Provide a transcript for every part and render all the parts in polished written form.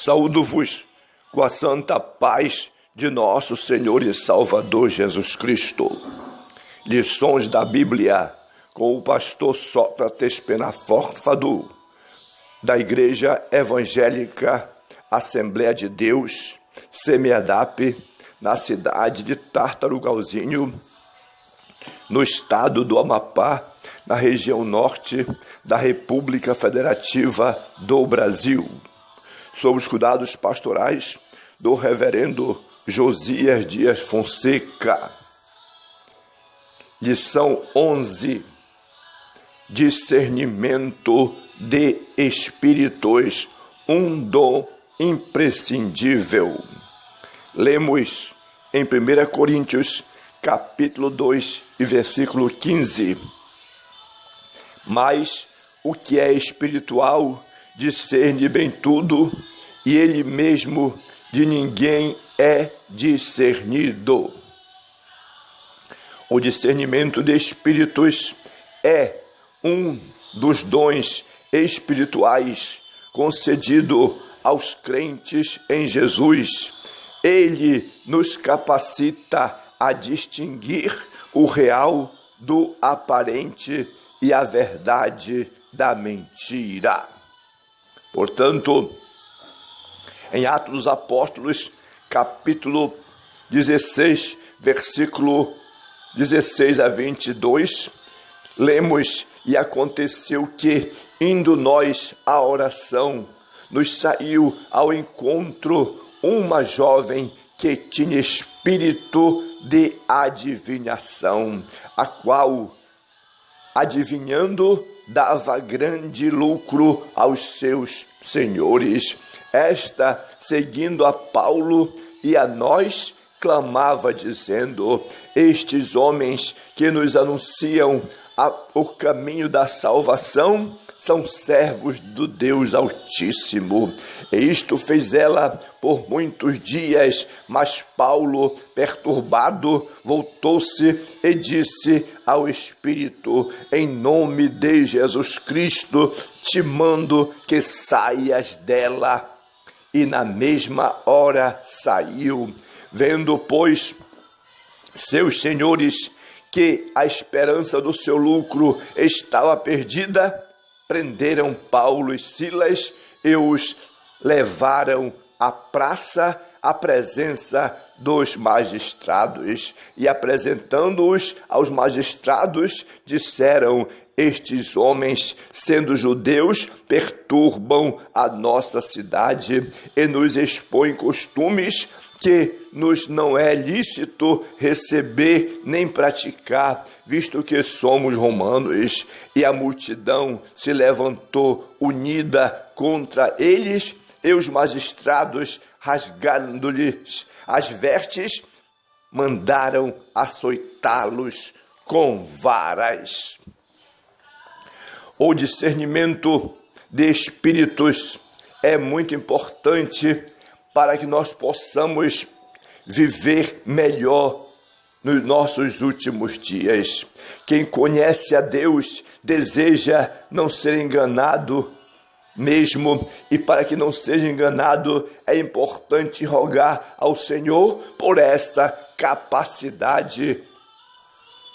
Saúdo-vos com a santa paz de nosso Senhor e Salvador Jesus Cristo. Lições da Bíblia com o pastor Sócrates Penafort-Fadul, da Igreja Evangélica Assembleia de Deus, SEMEADAP, na cidade de Tartarugalzinho, no estado do Amapá, na região norte da República Federativa do Brasil, sob os cuidados pastorais do reverendo Josias Dias Fonseca. Lição 11. Discernimento de espíritos, um dom imprescindível. Lemos em 1 Coríntios, capítulo 2, e versículo 15. Mas o que é espiritual discerne bem tudo, e ele mesmo de ninguém é discernido. O discernimento de espíritos é um dos dons espirituais concedido aos crentes em Jesus. Ele nos capacita a distinguir o real do aparente e a verdade da mentira. Portanto, em Atos dos Apóstolos, capítulo 16, versículo 16 a 22, lemos: e aconteceu que, indo nós à oração, nos saiu ao encontro uma jovem que tinha espírito de adivinhação, a qual, adivinhando, dava grande lucro aos seus senhores. Esta, seguindo a Paulo e a nós, clamava, dizendo: estes homens que nos anunciam o caminho da salvação são servos do Deus Altíssimo. E isto fez ela por muitos dias, mas Paulo, perturbado, voltou-se e disse ao Espírito: em nome de Jesus Cristo, te mando que saias dela. E na mesma hora saiu. Vendo, pois, seus senhores que a esperança do seu lucro estava perdida, prenderam Paulo e Silas e os levaram à praça, à presença dos magistrados. E apresentando-os aos magistrados, disseram: estes homens, sendo judeus, perturbam a nossa cidade e nos expõem costumes que nos não é lícito receber nem praticar, visto que somos romanos. E a multidão se levantou unida contra eles, e os magistrados, rasgando-lhes as vestes, mandaram açoitá-los com varas. O discernimento de espíritos é muito importante para que nós possamos viver melhor nos nossos últimos dias. Quem conhece a Deus deseja não ser enganado mesmo, e para que não seja enganado é importante rogar ao Senhor por esta capacidade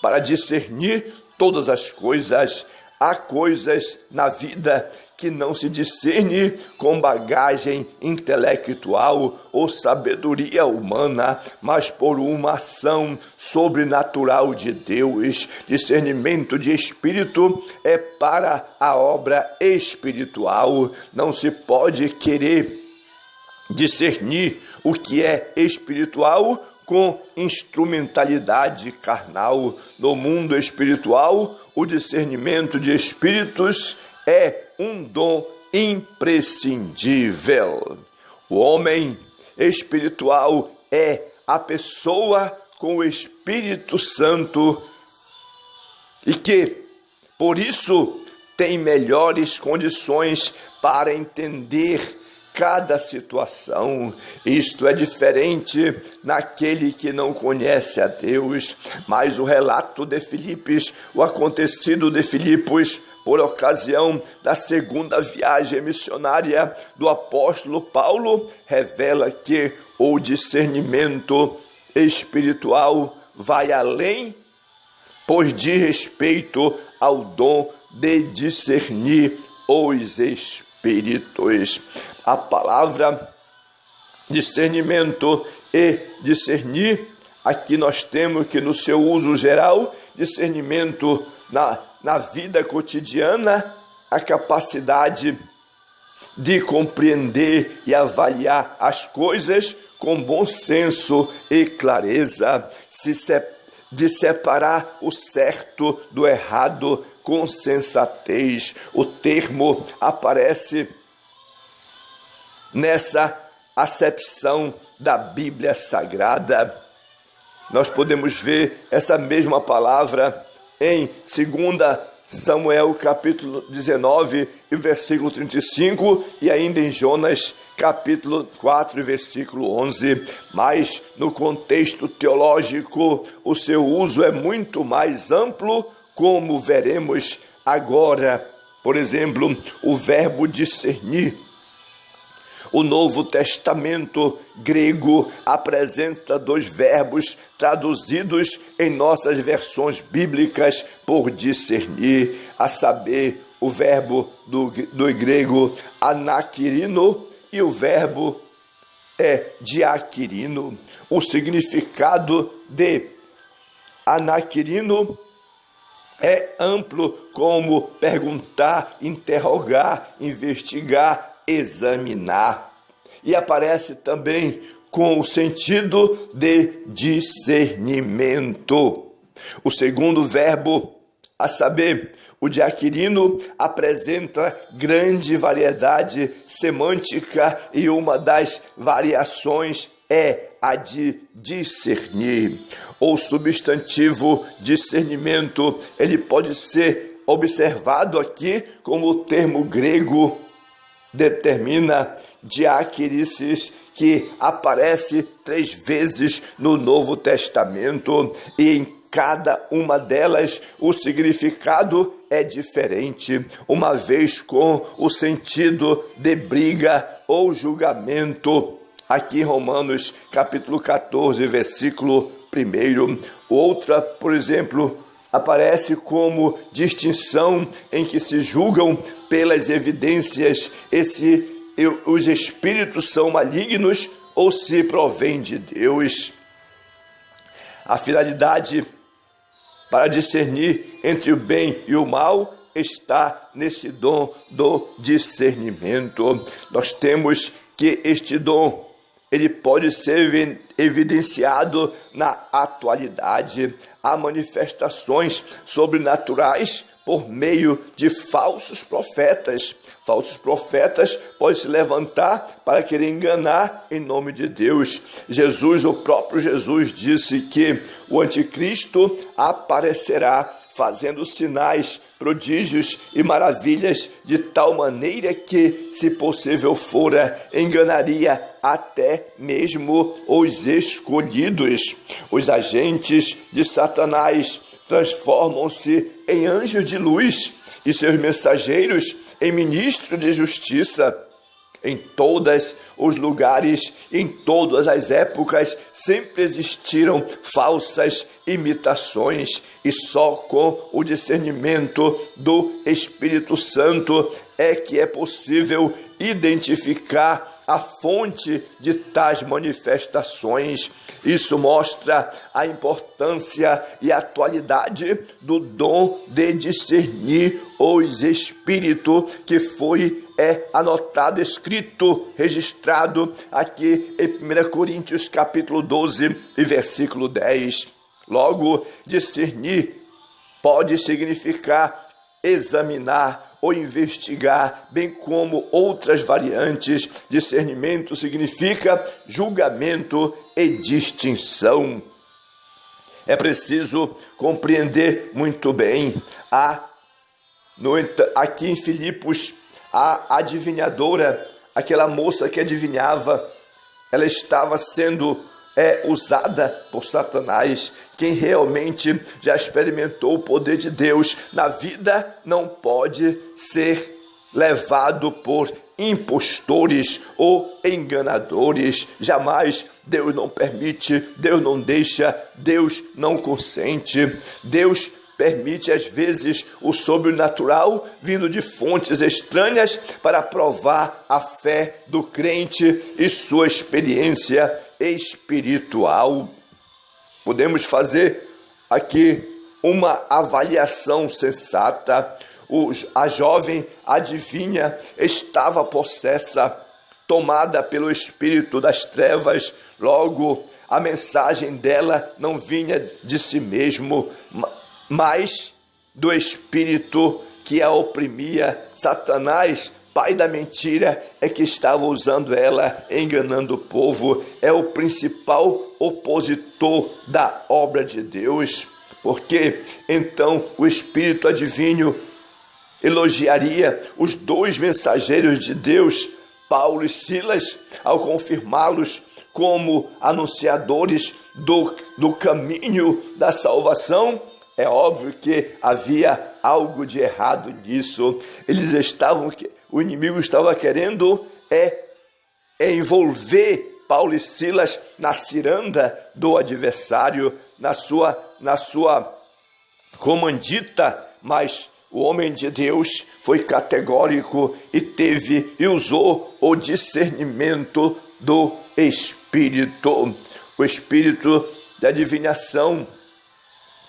para discernir todas as coisas. Há coisas na vida que não se discerne com bagagem intelectual ou sabedoria humana, mas por uma ação sobrenatural de Deus. Discernimento de espírito é para a obra espiritual. Não se pode querer discernir o que é espiritual com instrumentalidade carnal. No mundo espiritual, o discernimento de espíritos é um dom imprescindível. O homem espiritual é a pessoa com o Espírito Santo e que, por isso, tem melhores condições para entender cada situação. Isto é diferente naquele que não conhece a Deus. Mas o relato de Filipos, o acontecido de Filipos, por ocasião da segunda viagem missionária do apóstolo Paulo, revela que o discernimento espiritual vai além, pois diz respeito ao dom de discernir os espíritos. A palavra discernimento e discernir, aqui nós temos que no seu uso geral, discernimento na vida cotidiana, a capacidade de compreender e avaliar as coisas com bom senso e clareza, de separar o certo do errado com sensatez. O termo aparece nessa acepção da Bíblia Sagrada. Nós podemos ver essa mesma palavra em 2 Samuel capítulo 19 e versículo 35 e ainda em Jonas capítulo 4 e versículo 11. Mas no contexto teológico o seu uso é muito mais amplo, como veremos agora. Por exemplo, o verbo discernir. O Novo Testamento grego apresenta dois verbos traduzidos em nossas versões bíblicas por discernir, a saber, o verbo do grego anakirino e o verbo diakirino. O significado de anakirino é amplo, como perguntar, interrogar, investigar, examinar, e aparece também com o sentido de discernimento. O segundo verbo, a saber, o diakirino, apresenta grande variedade semântica e uma das variações é a de discernir. O substantivo discernimento, ele pode ser observado aqui como o termo grego determina, diakrisis, que aparece 3 vezes no Novo Testamento, e em cada uma delas o significado é diferente, uma vez com o sentido de briga ou julgamento. Aqui em Romanos capítulo 14, versículo 1. Outra, por exemplo, aparece como distinção em que se julgam pelas evidências se os espíritos são malignos ou se provém de Deus. A finalidade para discernir entre o bem e o mal está nesse dom do discernimento. Nós temos que este dom ele pode ser evidenciado na atualidade. Há manifestações sobrenaturais por meio de falsos profetas. Falsos profetas podem se levantar para querer enganar em nome de Deus. O próprio Jesus disse que o anticristo aparecerá fazendo sinais, prodígios e maravilhas, de tal maneira que, se possível fora, enganaria até mesmo os escolhidos. Os agentes de Satanás transformam-se em anjos de luz e seus mensageiros em ministros de justiça. Em todos os lugares, em todas as épocas, sempre existiram falsas imitações, e só com o discernimento do Espírito Santo é que é possível identificar a fonte de tais manifestações. Isso mostra a importância e a atualidade do dom de discernir os espíritos, que foi anotado, escrito, registrado aqui em 1 Coríntios capítulo 12 e versículo 10. Logo, discernir pode significar examinar ou investigar, bem como outras variantes. Discernimento significa julgamento e distinção. É preciso compreender muito bem. Aqui em Filipos, a adivinhadora, aquela moça que adivinhava, ela estava sendo é usada por Satanás. Quem realmente já experimentou o poder de Deus na vida não pode ser levado por impostores ou enganadores. Jamais. Deus não permite, Deus não deixa, Deus não consente. Deus permite às vezes o sobrenatural vindo de fontes estranhas para provar a fé do crente e sua experiência espiritual. Podemos fazer aqui uma avaliação sensata. A jovem adivinha estava possessa, tomada pelo espírito das trevas. Logo, a mensagem dela não vinha de si mesmo, mas do espírito que a oprimia. Satanás, pai da mentira, é que estava usando ela, enganando o povo. É o principal opositor da obra de Deus. Porque então o espírito adivinho elogiaria os dois mensageiros de Deus, Paulo e Silas, ao confirmá-los como anunciadores do caminho da salvação. É óbvio que havia algo de errado nisso. O inimigo estava querendo envolver Paulo e Silas na ciranda do adversário, na sua comandita, mas o homem de Deus foi categórico e usou o discernimento do Espírito. O espírito de adivinhação,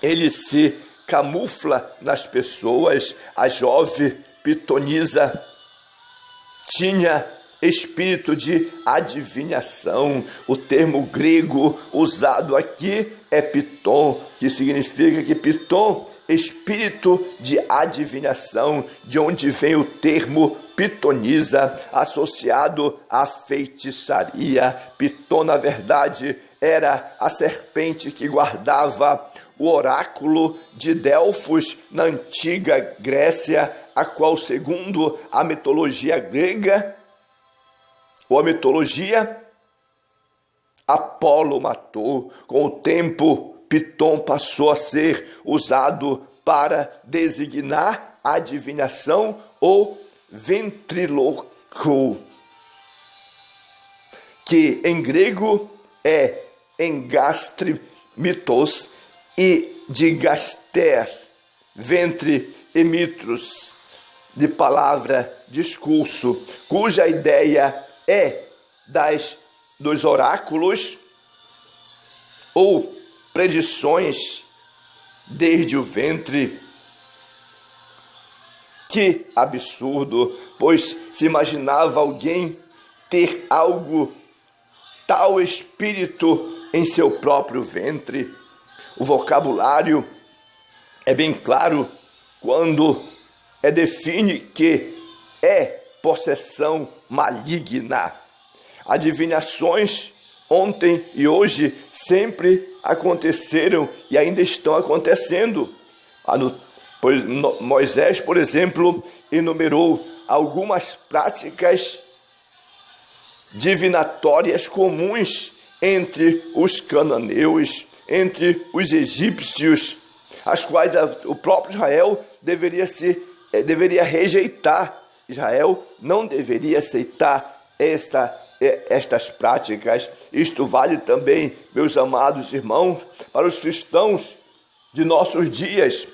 ele se camufla nas pessoas. A jovem pitonisa tinha espírito de adivinhação. O termo grego usado aqui é piton, que significa que piton, espírito de adivinhação, de onde vem o termo pitonisa, associado à feitiçaria. Piton, na verdade, era a serpente que guardava o oráculo de Delfos na antiga Grécia, a qual, segundo a mitologia grega, ou a mitologia, Apolo matou. Com o tempo, Piton passou a ser usado para designar adivinhação ou ventríloco, que em grego é engastrimitos, e de gaster, ventre, e mitros, de palavra discurso, cuja ideia é dos oráculos ou predições desde o ventre. Que absurdo, pois se imaginava alguém ter tal espírito em seu próprio ventre. O vocabulário é bem claro quando define que é possessão maligna. Adivinhações ontem e hoje sempre aconteceram e ainda estão acontecendo. Moisés, por exemplo, enumerou algumas práticas divinatórias comuns entre os cananeus, entre os egípcios, as quais o próprio Israel deveria rejeitar. Israel não deveria aceitar estas práticas. Isto vale também, meus amados irmãos, para os cristãos de nossos dias,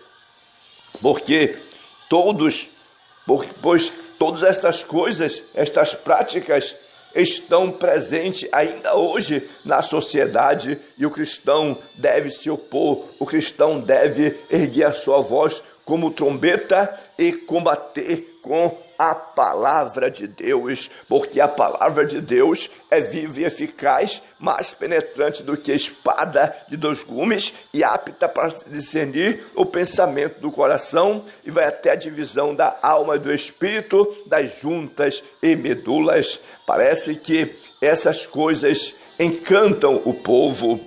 pois todas estas coisas, estas práticas, estão presentes ainda hoje na sociedade, e o cristão deve se opor, o cristão deve erguer a sua voz como trombeta e combater com a palavra de Deus, porque a palavra de Deus é viva e eficaz, mais penetrante do que espada de 2 gumes e apta para discernir o pensamento do coração e vai até a divisão da alma e do espírito, das juntas e medulas. Parece que essas coisas encantam o povo,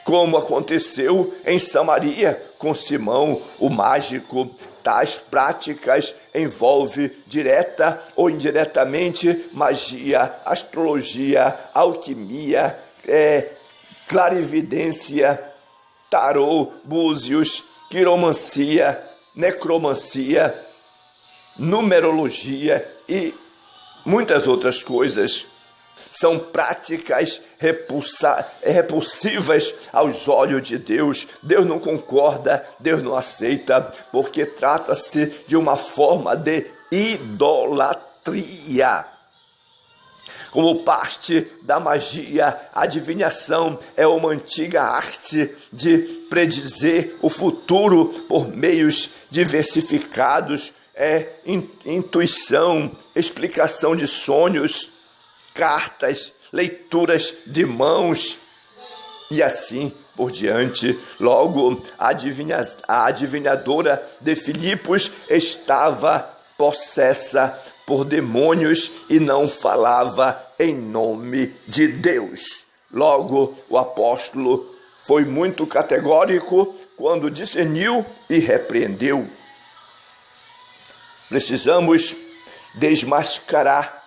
como aconteceu em Samaria com Simão, o mágico. Tais práticas envolvem direta ou indiretamente magia, astrologia, alquimia, clarividência, tarô, búzios, quiromancia, necromancia, numerologia e muitas outras coisas. São práticas repulsivas aos olhos de Deus. Deus não concorda, Deus não aceita, porque trata-se de uma forma de idolatria. Como parte da magia, a adivinhação é uma antiga arte de predizer o futuro por meios diversificados, intuição, explicação de sonhos, cartas, leituras de mãos e assim por diante. Logo, a adivinhadora de Filipos estava possessa por demônios e não falava em nome de Deus. Logo, o apóstolo foi muito categórico quando discerniu e repreendeu. Precisamos desmascarar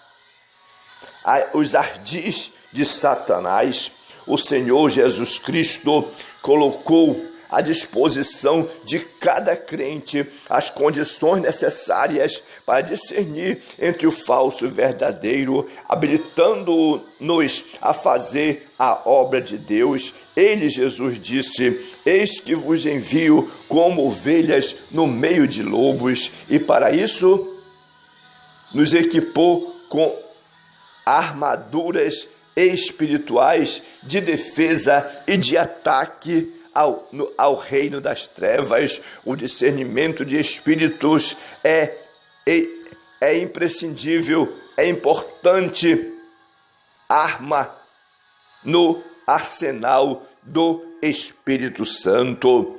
os ardis de Satanás. O Senhor Jesus Cristo colocou à disposição de cada crente as condições necessárias para discernir entre o falso e o verdadeiro, habilitando-nos a fazer a obra de Deus. Ele, Jesus, disse: eis que vos envio como ovelhas no meio de lobos, e para isso nos equipou com armaduras espirituais de defesa e de ataque ao reino das trevas. O discernimento de espíritos é imprescindível, é importante arma no arsenal do Espírito Santo.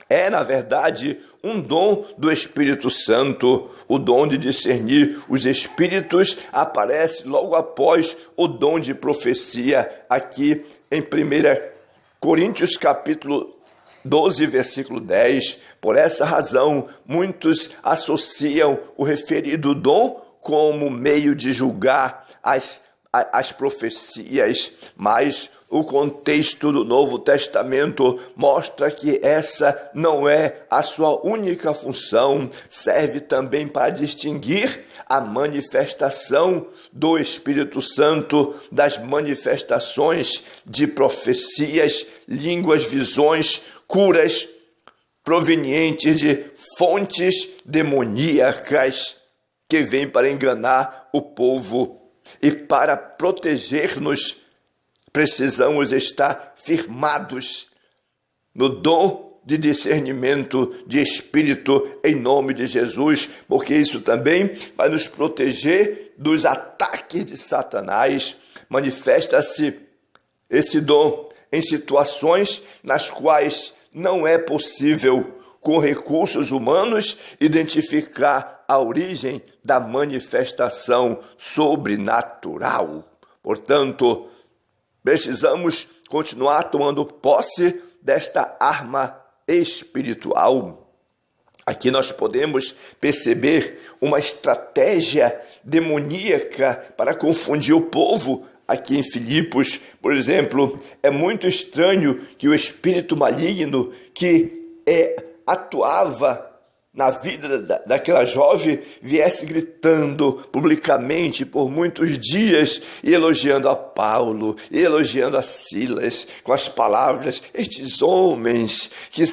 É, na verdade, um dom do Espírito Santo. O dom de discernir os espíritos aparece logo após o dom de profecia, aqui em 1 Coríntios capítulo 12, versículo 10. Por essa razão, muitos associam o referido dom como meio de julgar as profecias, mas o contexto do Novo Testamento mostra que essa não é a sua única função. Serve também para distinguir a manifestação do Espírito Santo das manifestações de profecias, línguas, visões, curas provenientes de fontes demoníacas que vêm para enganar o povo. E para proteger-nos, precisamos estar firmados no dom de discernimento de espírito em nome de Jesus, porque isso também vai nos proteger dos ataques de Satanás. Manifesta-se esse dom em situações nas quais não é possível, com recursos humanos, identificar a origem da manifestação sobrenatural. Portanto, precisamos continuar tomando posse desta arma espiritual. Aqui nós podemos perceber uma estratégia demoníaca para confundir o povo. Aqui em Filipos, por exemplo, é muito estranho que o espírito maligno que atuava na vida daquela jovem viesse gritando publicamente por muitos dias e elogiando a Paulo, e elogiando a Silas, com as palavras: estes homens que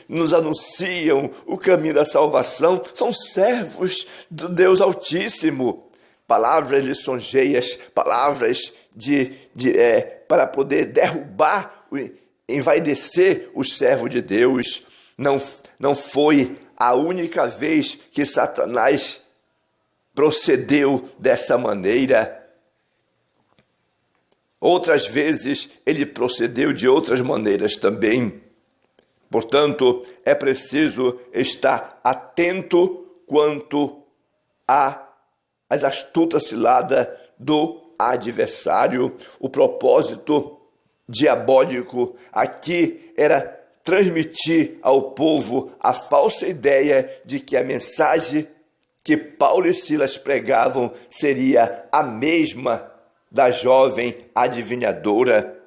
nos anunciam o caminho da salvação são servos do Deus Altíssimo. Palavras lisonjeias, palavras para poder derrubar, envaidecer o servo de Deus. Não foi a única vez que Satanás procedeu dessa maneira. Outras vezes ele procedeu de outras maneiras também. Portanto, é preciso estar atento quanto às astutas ciladas do adversário. O propósito diabólico aqui era transmitir ao povo a falsa ideia de que a mensagem que Paulo e Silas pregavam seria a mesma da jovem adivinhadora.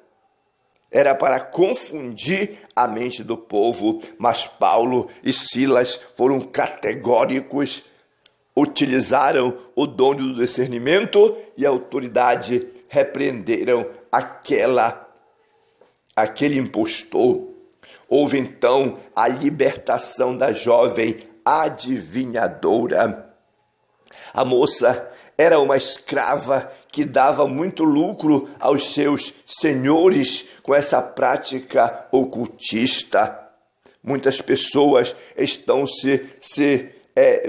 era para confundir a mente do povo, mas Paulo e Silas foram categóricos, utilizaram o dom do discernimento e a autoridade, repreenderam aquele impostor. Houve então a libertação da jovem adivinhadora. A moça era uma escrava que dava muito lucro aos seus senhores com essa prática ocultista. Muitas pessoas estão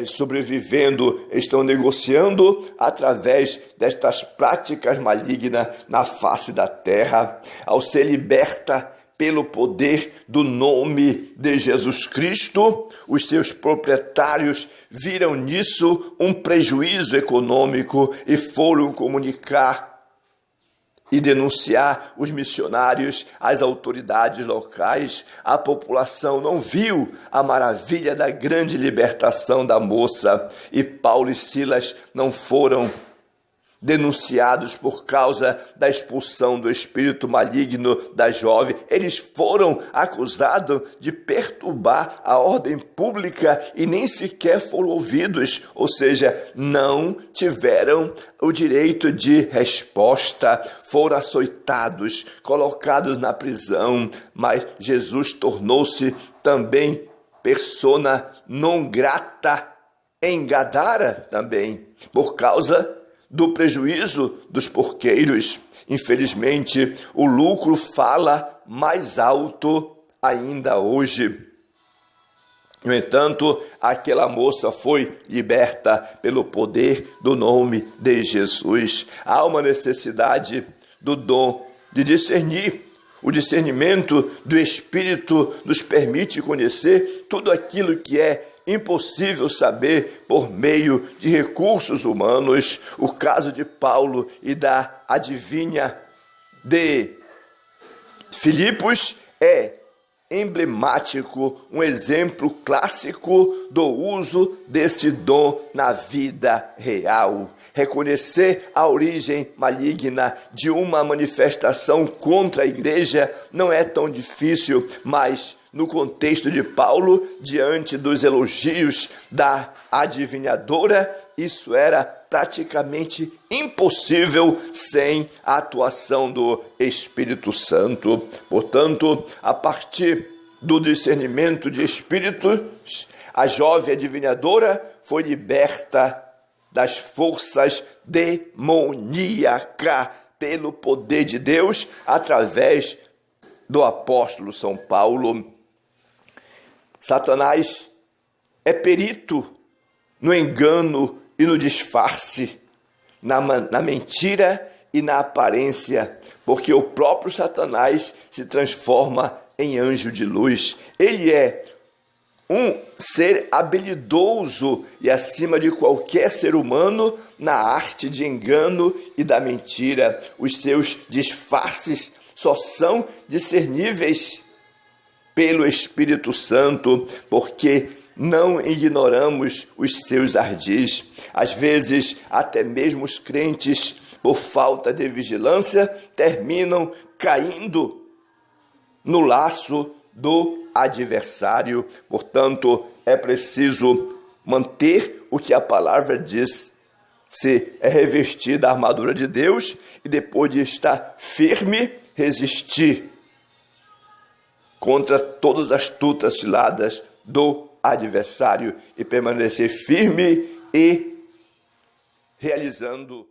sobrevivendo, estão negociando através destas práticas malignas na face da terra. Ao ser liberta pelo poder do nome de Jesus Cristo, os seus proprietários viram nisso um prejuízo econômico e foram comunicar e denunciar os missionários às autoridades locais. A população não viu a maravilha da grande libertação da moça, e Paulo e Silas não foram denunciados por causa da expulsão do espírito maligno da jovem. Eles foram acusados de perturbar a ordem pública e nem sequer foram ouvidos, ou seja, não tiveram o direito de resposta, foram açoitados, colocados na prisão, mas Jesus tornou-se também persona non grata em Gadara também, por causa do prejuízo dos porqueiros. Infelizmente, o lucro fala mais alto ainda hoje. No entanto, aquela moça foi liberta pelo poder do nome de Jesus. Há uma necessidade do dom de discernir. O discernimento do Espírito nos permite conhecer tudo aquilo que é impossível saber por meio de recursos humanos. O caso de Paulo e da adivinha de Filipos é emblemático, um exemplo clássico do uso desse dom na vida real. Reconhecer a origem maligna de uma manifestação contra a igreja não é tão difícil, mas no contexto de Paulo, diante dos elogios da adivinhadora, isso era praticamente impossível sem a atuação do Espírito Santo. Portanto, a partir do discernimento de espíritos, a jovem adivinhadora foi liberta das forças demoníacas pelo poder de Deus através do apóstolo São Paulo. Satanás é perito no engano e no disfarce, na mentira e na aparência, porque o próprio Satanás se transforma em anjo de luz. Ele é um ser habilidoso e acima de qualquer ser humano na arte de engano e da mentira. Os seus disfarces só são discerníveis pelo Espírito Santo, porque não ignoramos os seus ardis. Às vezes, até mesmo os crentes, por falta de vigilância, terminam caindo no laço do adversário. Portanto, é preciso manter o que a palavra diz. Se é revestir da armadura de Deus e depois de estar firme, resistir contra todas as astutas ciladas do adversário e permanecer firme e realizando